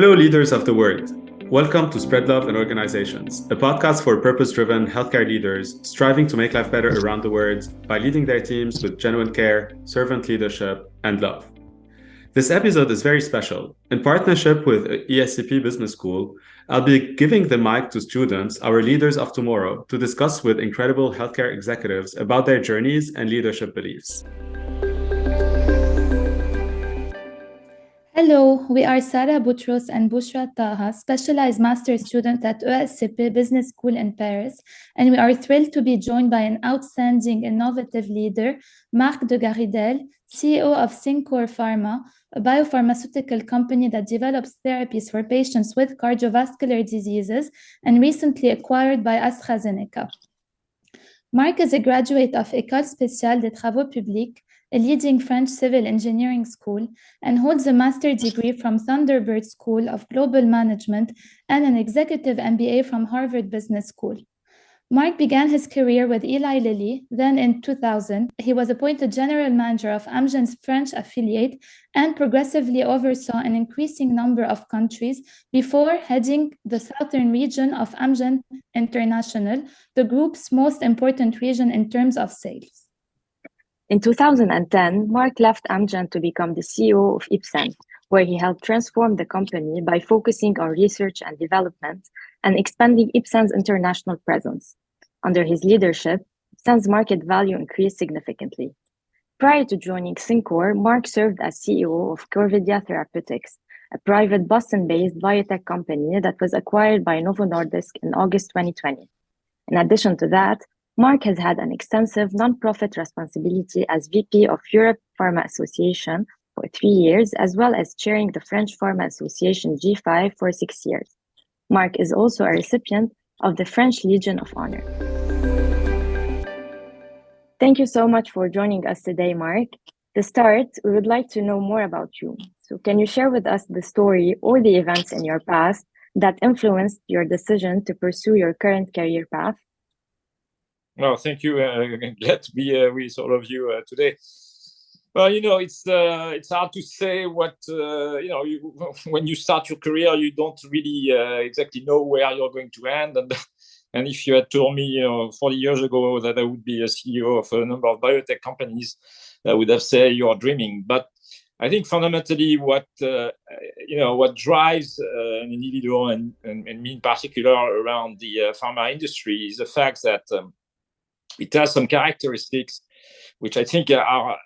Hello, leaders of the world. Welcome to Spread Love in Organizations, a podcast for purpose-driven healthcare leaders striving to make life better around the world by leading their teams with genuine care, servant leadership, and love. This episode is very special. In partnership with ESCP Business School, I'll be giving the mic to students, our leaders of tomorrow, to discuss with incredible healthcare executives about their journeys and leadership beliefs. Hello, we are Sara Boutros and Bushra Taha, specialized master's student at ESCP Business School in Paris, and we are thrilled to be joined by an outstanding, innovative leader, Marc De Garidel, CEO of CinCor Pharma, a biopharmaceutical company that develops therapies for patients with cardiovascular diseases and recently acquired by AstraZeneca. Marc is a graduate of École Spéciale des Travaux Publics, a leading French civil engineering school, and holds a master's degree from Thunderbird School of Global Management and an executive MBA from Harvard Business School. Marc began his career with Eli Lilly. Then in 2000, he was appointed general manager of Amgen's French affiliate and progressively oversaw an increasing number of countries before heading the southern region of Amgen International, the group's most important region in terms of sales. In 2010, Marc left Amgen to become the CEO of Ipsen, where he helped transform the company by focusing on research and development and expanding Ipsen's international presence. Under his leadership, Ipsen's market value increased significantly. Prior to joining CinCor, Marc served as CEO of Corvidia Therapeutics, a private Boston-based biotech company that was acquired by Novo Nordisk in August 2020. In addition to that, Marc has had an extensive nonprofit responsibility as VP of Europe Pharma Association for 3 years, as well as chairing the French Pharma Association G5 for 6 years. Marc is also a recipient of the French Legion of Honor. Thank you so much for joining us today, Marc. To start, we would like to know more about you. So can you share with us the story or the events in your past that influenced your decision to pursue your current career path? Well, thank you. Glad to be with all of you today. Well, it's hard to say what, when you start your career, you don't really exactly know where you're going to end. And if you had told me, 40 years ago that I would be a CEO of a number of biotech companies, I would have said you are dreaming. But I think fundamentally what drives an individual and me in particular around the pharma industry is the fact that it has some characteristics which I think are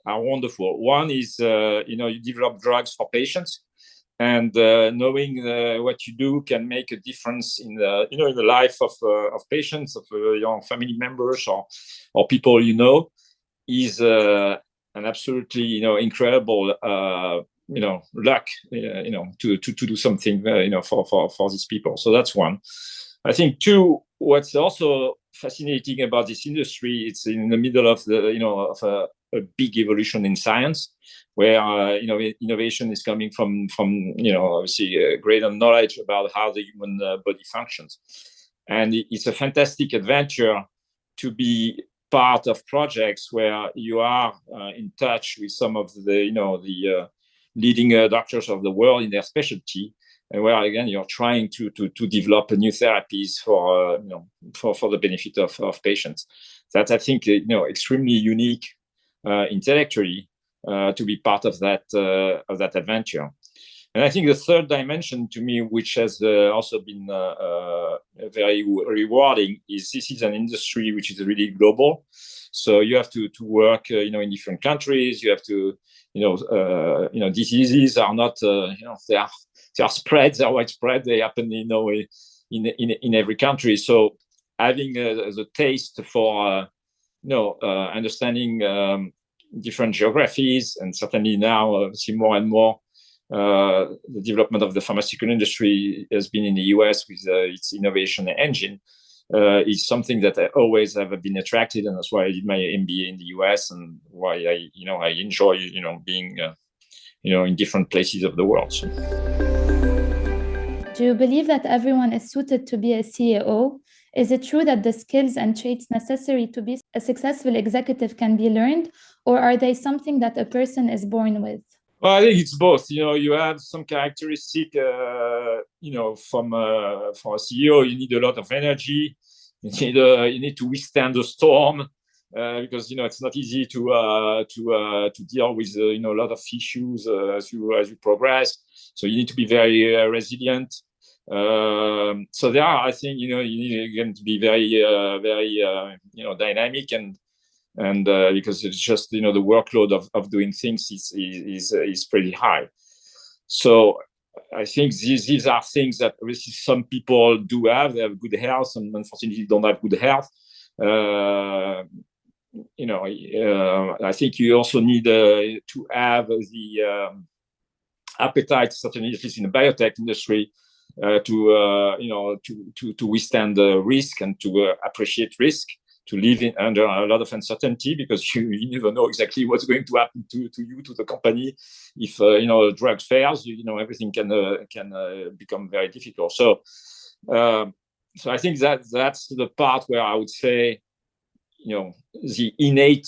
wonderful. One is, you develop drugs for patients, and knowing what you do can make a difference in the life of patients, of your family members or people is an absolutely incredible luck to do something for these people. So that's one. I think two, what's also fascinating about this industry, it's in the middle of a big evolution in science, where innovation is coming from obviously greater knowledge about how the human body functions, and it's a fantastic adventure to be part of projects where you are in touch with some of the leading doctors of the world in their specialty, and where again you're trying to develop new therapies for the benefit of patients. That's, I think, extremely unique intellectually to be part of that adventure. And I think the third dimension to me, which has also been very rewarding, is this is an industry which is really global. So you have to work in different countries. You have to diseases are not they are spread, they are widespread, they happen in every country. So having the taste for understanding different geographies, and certainly now see more and more the development of the pharmaceutical industry has been in the US with its innovation engine, is something that I always have been attracted, and that's why I did my MBA in the US, and why I enjoy being in different places of the world. So. Do you believe that everyone is suited to be a CEO? Is it true that the skills and traits necessary to be a successful executive can be learned, or are they something that a person is born with? Well, I think it's both. You have some characteristic, from for a CEO, you need a lot of energy. You need to withstand the storm, because it's not easy to deal with a lot of issues as you progress. So you need to be very resilient. So there are, I think, you need again to be very dynamic and because it's just the workload of doing things is pretty high. So I think these are things that obviously some people do have. They have good health, and unfortunately don't have good health. I think you also need to have the appetite, certainly at least in the biotech industry, to withstand the risk and to appreciate risk, to live under a lot of uncertainty, because you never know exactly what's going to happen to you, to the company. If a drug fails, everything can become very difficult. So I think that's the part where I would say the innate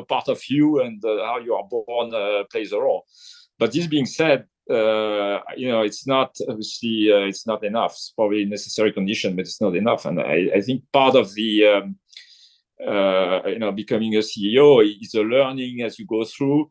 part of you and how you are born plays a role. But this being said, it's not obviously it's not enough. It's probably a necessary condition, but it's not enough. And I think part of the becoming a CEO is a learning as you go through.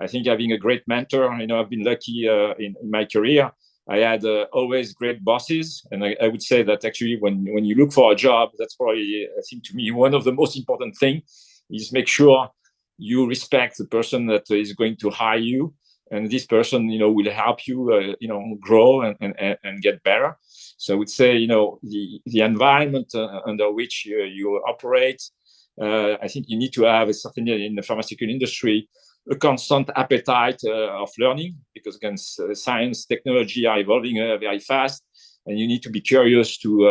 I think having a great mentor. I've been lucky in my career. I had always great bosses, and I would say that actually when you look for a job, that's probably, I think, to me, one of the most important things is make sure you respect the person that is going to hire you, and this person will help you grow and get better. So I would say the environment under which you operate, I think you need to have, certainly in the pharmaceutical industry, a constant appetite of learning, because again, science, technology are evolving very fast, and you need to be curious to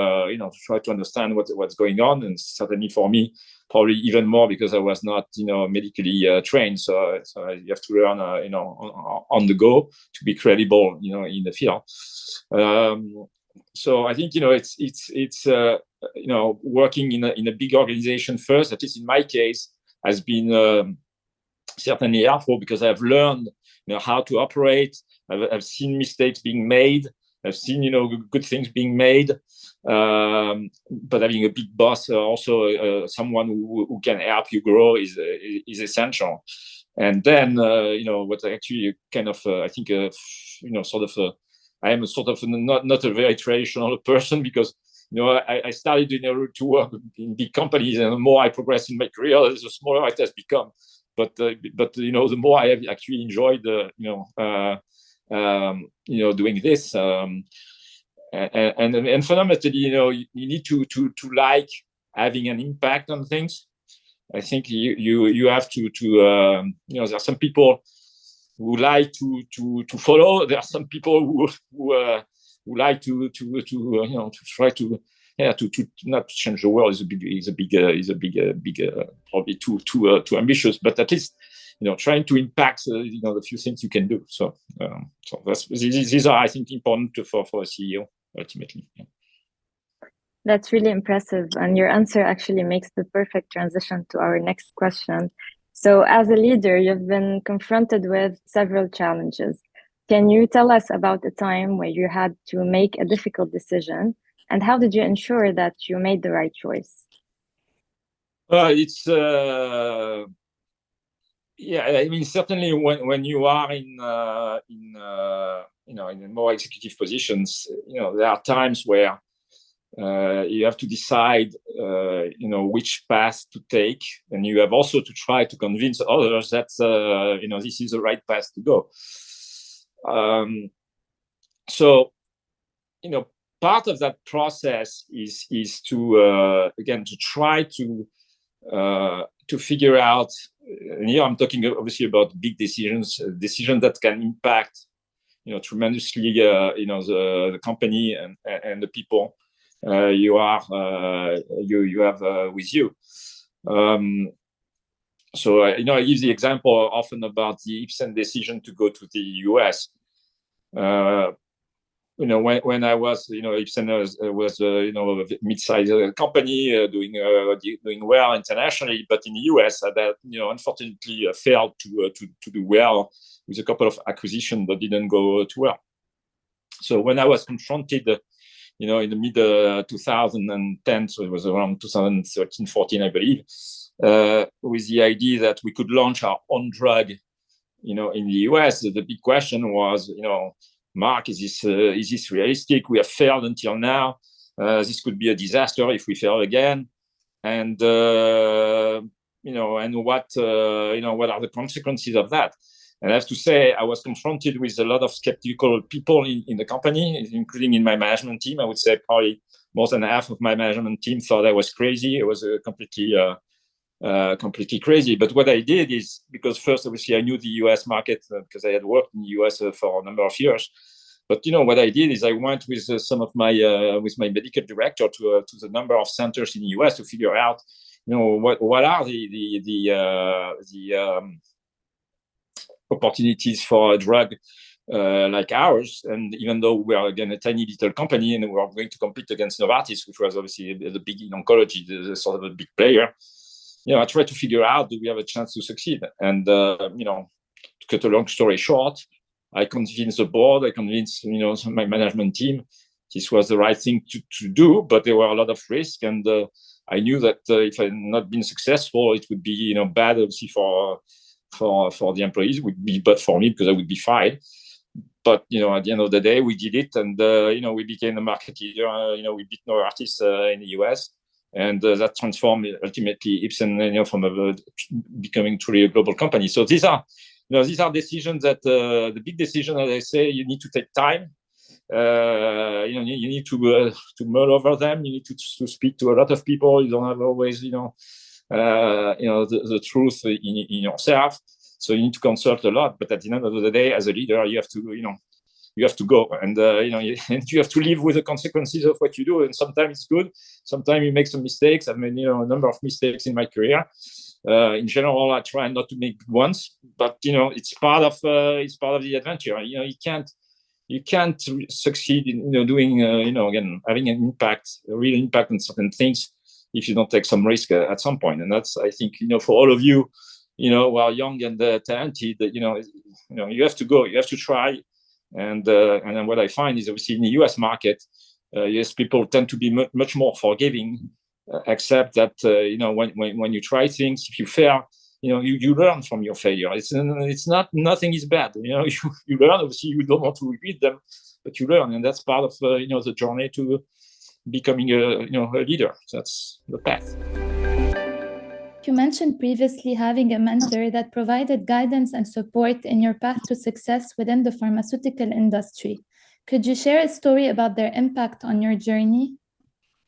try to understand what's going on. And certainly for me, probably even more because I was not medically trained, so you have to learn on the go to be credible in the field. So I think it's working in a big organization first, at least in my case, has been certainly helpful, because I've learned how to operate. I've seen mistakes being made. I've seen good things being made. But having a big boss, also someone who can help you grow, is essential. And then what I actually kind of I think I am a sort of not a very traditional person, because I started to work in big companies, and the more I progress in my career, the smaller it has become. But the more I have actually enjoyed doing this, and fundamentally, you need to like having an impact on things. I think you have to there are some people who like to follow. There are some people who like to try to not change the world. Is a big probably too ambitious, but at least trying to impact the few things you can do. So these are, I think, important for a CEO ultimately. Yeah. That's really impressive, and your answer actually makes the perfect transition to our next question. So, as a leader, you've been confronted with several challenges. Can you tell us about a time where you had to make a difficult decision, and how did you ensure that you made the right choice? It's I mean, certainly when you are in more executive positions, there are times where you have to decide which path to take, and you have also to try to convince others that this is the right path to go. So part of that process is to again to try to figure out, and here I'm talking obviously about big decisions that can impact tremendously the company and the people you have with you. So I give the example often about the Ipsen decision to go to the US. when I was, Ipsen was a mid-sized company doing well internationally, but in the US that unfortunately failed to do well with a couple of acquisitions that didn't go too well. So when I was confronted, in the mid 2010, so it was around 2013, 14, I believe, with the idea that we could launch our own drug, in the US, the big question was, Marc, is this realistic? We have failed until now. This could be a disaster if we fail again. And and what are the consequences of that? And I have to say, I was confronted with a lot of skeptical people in the company, including in my management team. I would say probably more than half of my management team thought I was crazy. It was completely crazy. But what I did is, because first, obviously, I knew the US market because I had worked in the US for a number of years. But what I did is I went with some of my with my medical director to the number of centers in the US to figure out, what are the opportunities for a drug like ours. And even though we are, again, a tiny little company and we are going to compete against Novartis, which was obviously the big in oncology, the sort of a big player, I tried to figure out, do we have a chance to succeed? And, to cut a long story short, I convinced the board, I convinced, my management team, this was the right thing to do, but there were a lot of risk. And I knew that if I had not been successful, it would be, bad, obviously, for the employees, would be bad for me because I would be fired. But, at the end of the day, we did it. And, we became the market leader. We beat Novartis in the US. And that transformed ultimately Ipsen, from becoming truly a global company. So these are decisions that the big decision, as I say, you need to take time. You need to mull over them. You need to speak to a lot of people. You don't have always, the truth in yourself. So you need to consult a lot. But at the end of the day, as a leader, you have to, you have to go, and you have to live with the consequences of what you do. And sometimes it's good, sometimes you make some mistakes. I've made a number of mistakes in my career. In general, I try not to make ones, but it's part of the adventure. You can't succeed in doing again, having an impact, a real impact on certain things if you don't take some risk at some point. And that's, I think, for all of you, who are young and talented, you have to go, you have to try. And then what I find is, obviously, in the US market, US people tend to be much more forgiving, except that when you try things, if you fail, you learn from your failure. It's not, nothing is bad. You learn. Obviously, you don't want to repeat them, but you learn, and that's part of the journey to becoming a leader. That's the path. You mentioned previously having a mentor that provided guidance and support in your path to success within the pharmaceutical industry. Could you share a story about their impact on your journey?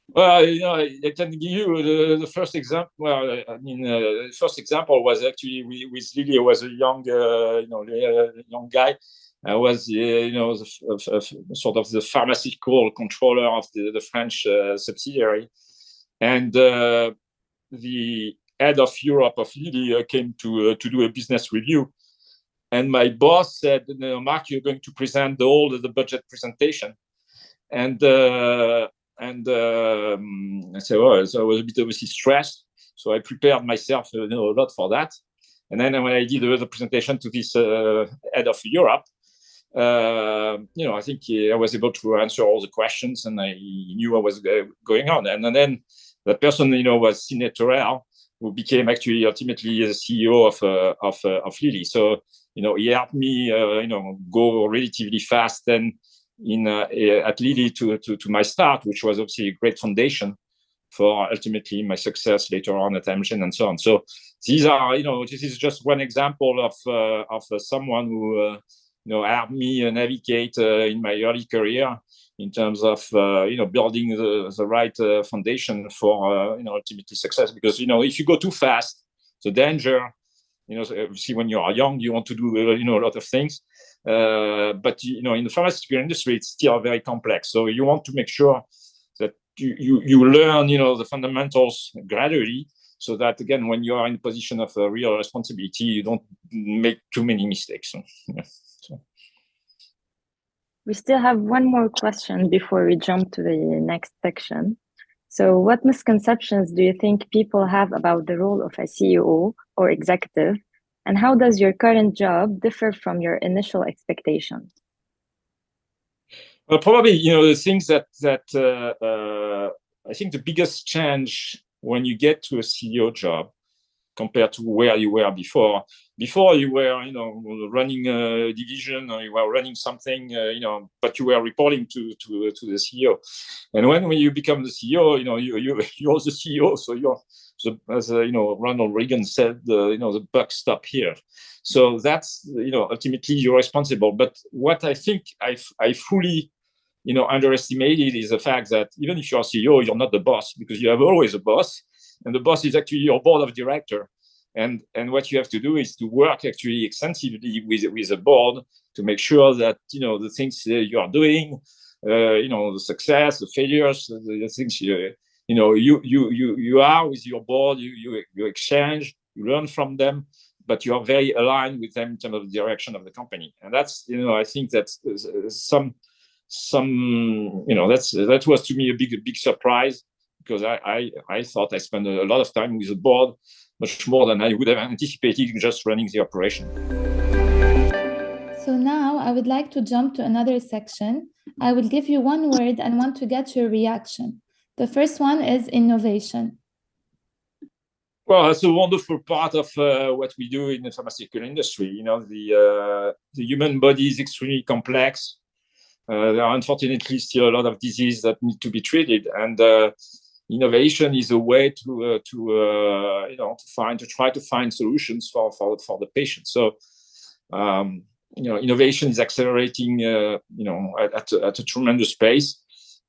Well, I can give you the first example. Well, the first example was actually with Lily. I was a young guy. I was, sort of the pharmaceutical controller of the French subsidiary, and the head of Europe of Lilly came to do a business review, and my boss said, "Marc, you're going to present the budget presentation," and I said, "Oh," so I was a bit obviously stressed, so I prepared myself a lot for that, and then when I did the presentation to this head of Europe, I think I was able to answer all the questions, and I knew what was going on, and then the person was Sidney Terrell, who became actually ultimately the CEO of Lilly. So he helped me go relatively fast then at Lilly to my start, which was obviously a great foundation for ultimately my success later on at Amgen and so on. So these are this is just one example of someone who helped me navigate in my early career in terms of building the right foundation for ultimately success. Because if you go too fast, the danger, obviously when you are young, you want to do a lot of things, but in the pharmaceutical industry, it's still very complex. So you want to make sure that you learn the fundamentals gradually, so that again, when you are in a position of real responsibility, you don't make too many mistakes. We still have one more question before we jump to the next section. So what misconceptions do you think people have about the role of a CEO or executive? And how does your current job differ from your initial expectations? Well, probably, the things that I think the biggest change when you get to a CEO job compared to where you were before. Before you were, running a division, or you were running something, but you were reporting to the CEO. And when you become the CEO, you're the CEO. So as Ronald Reagan said, the buck stop here. So that's, ultimately you're responsible. But what I think I fully, underestimated is the fact that even if you're a CEO, you're not the boss, because you have always a boss. And the boss is actually your board of director. And what you have to do is to work actually extensively with the board to make sure that, the things you are doing, the success, the failures, the things, you are with your board, you exchange, you learn from them, but you are very aligned with them in terms of the direction of the company. And that's, I think that's that was to me a big surprise, because I thought I spent a lot of time with the board, much more than I would have anticipated just running the operation. So now I would like to jump to another section. I will give you one word and want to get your reaction. The first one is innovation. Well, that's a wonderful part of what we do in the pharmaceutical industry. The human body is extremely complex. There are unfortunately still a lot of diseases that need to be treated, and innovation is a way to try to find solutions for the patient. So, innovation is accelerating, at a tremendous pace,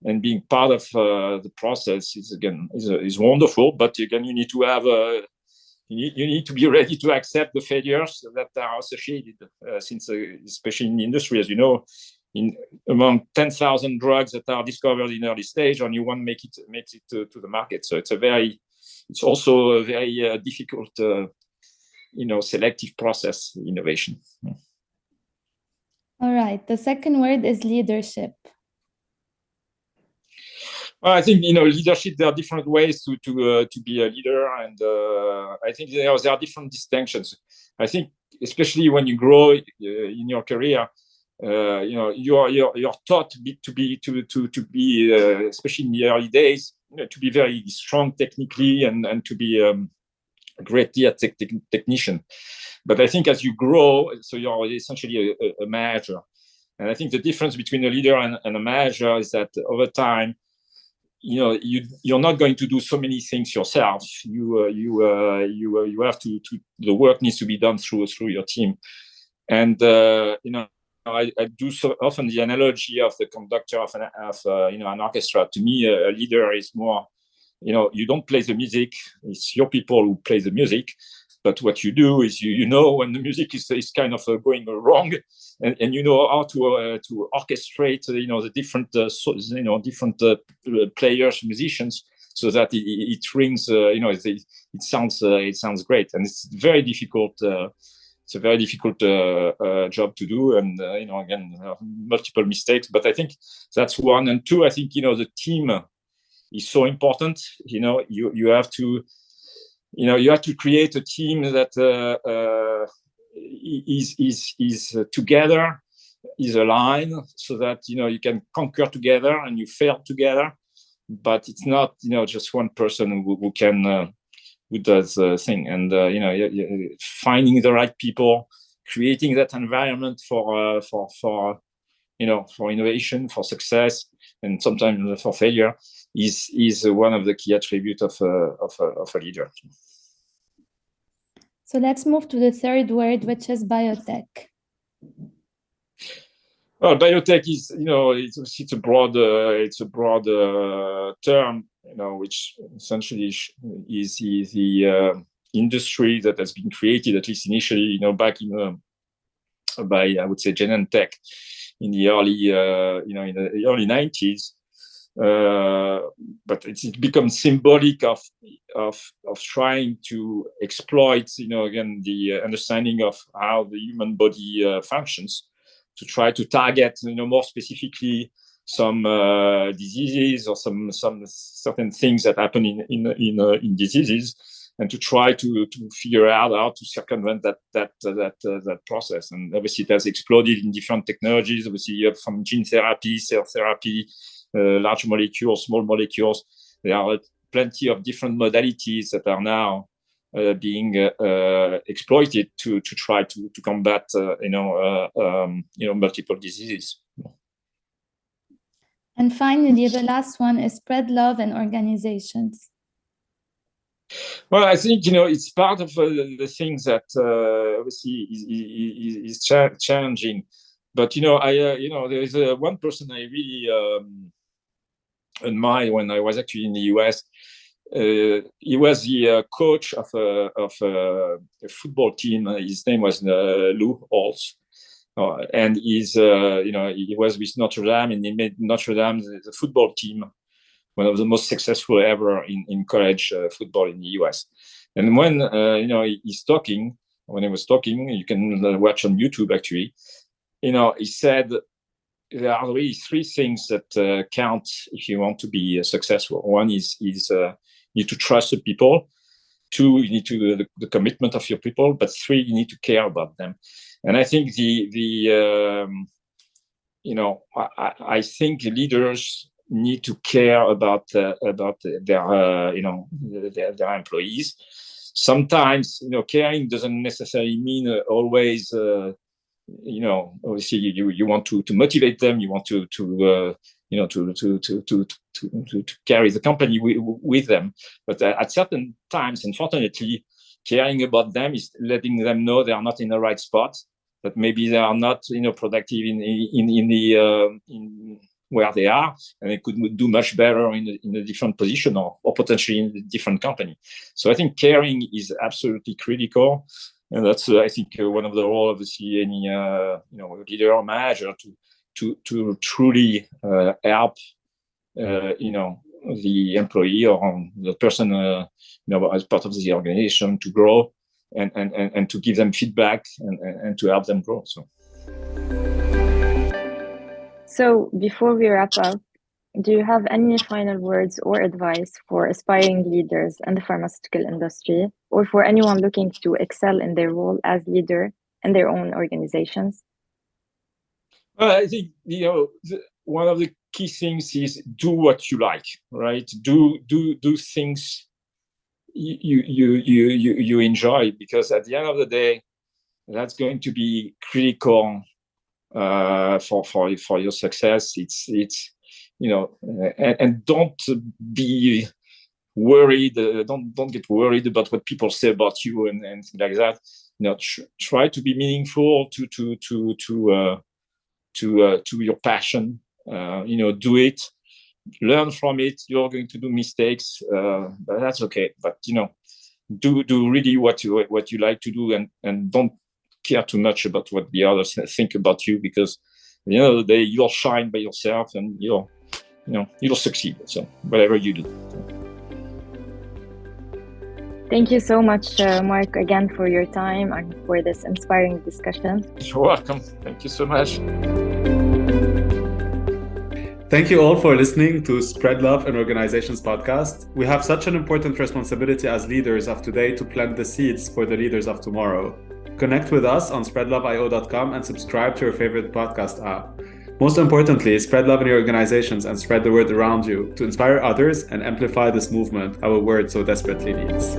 and being part of the process is wonderful. But again, you need to have you need to be ready to accept the failures that are associated, since especially in the industry, as you know. Among 10,000 drugs that are discovered in early stage, only one makes it to the market. So it's also a very difficult, selective process, innovation. All right. The second word is leadership. Well, I think, leadership, there are different ways to be a leader, and I think there are different distinctions. I think especially when you grow in your career, you're taught to be especially in the early days, to be very strong technically and to be great technician. But I think as you grow, so you're essentially a manager. And I think the difference between a leader and a manager is that over time, you're not going to do so many things yourself. You have to the work needs to be done through your team. And I do so often the analogy of the conductor of an orchestra. To me, a leader is more, you don't play the music; it's your people who play the music. But what you do is you know when the music is kind of going wrong, and you know how to orchestrate the different players, musicians, so that it rings. It sounds great, and it's very difficult. It's a very difficult job to do, and again, multiple mistakes. But I think that's one. And two, I think the team is so important. You have to create a team that is together, is aligned, so that you can conquer together and you fail together. But it's not just one person who can. Who does thing, and finding the right people, creating that environment for innovation, for success, and sometimes for failure is one of the key attributes of a leader. So let's move to the third word, which is biotech. Well, biotech is, it's a broad term, which essentially is the industry that has been created, at least initially, back by, I would say, Genentech in the early 90s. But it's become symbolic of trying to exploit, again, the understanding of how the human body functions to try to target, more specifically some diseases or some certain things that happen in diseases, and to try to figure out how to circumvent that process. And obviously, it has exploded in different technologies. Obviously, you have from gene therapy, cell therapy, large molecules, small molecules. There are plenty of different modalities that are now being exploited to try to combat multiple diseases. And finally, the last one is spread love in organizations. Well, I think it's part of the things that obviously is challenging. But there is one person I really admired when I was actually in the US. He was the coach of a football team. His name was Lou Holtz, and he was with Notre Dame, and he made Notre Dame the football team one of the most successful ever in college football in the US. And when he's talking, when he was talking, you can watch on YouTube actually. He said there are really three things that count if you want to be successful. One is you need to trust the people. Two, you need to the commitment of your people. But three, you need to care about them. And I think I think leaders need to care about their employees. Sometimes caring doesn't necessarily mean always obviously you want to motivate them, you want to carry the company with them, but at certain times, unfortunately, caring about them is letting them know they are not in the right spot, that maybe they are not productive in where they are, and they could do much better in a different position or potentially in a different company. So I think caring is absolutely critical, and that's I think one of the roles of any leader or manager to truly help the employee or the person as part of the organization to grow and to give them feedback and to help them grow. So before we wrap up, do you have any final words or advice for aspiring leaders in the pharmaceutical industry, or for anyone looking to excel in their role as leader in their own organizations? Well, I think one of the key things is do what you like, right? Do things you enjoy, because at the end of the day, that's going to be critical for your success. It's and don't be worried. Don't get worried about what people say about you and things like that. Try to be meaningful to your passion. Do it. Learn from it. You're going to do mistakes, but that's okay. But do really what you like to do, and don't care too much about what the others think about you, because at the end of the day, you'll shine by yourself, and you'll succeed. So whatever you do. Thank you so much, Marc, again for your time and for this inspiring discussion. You're welcome. Thank you so much. Thank you all for listening to Spread Love in Organizations podcast. We have such an important responsibility as leaders of today to plant the seeds for the leaders of tomorrow. Connect with us on SpreadLoveIO.com and subscribe to your favorite podcast app. Most importantly, spread love in your organizations and spread the word around you to inspire others and amplify this movement our world so desperately needs.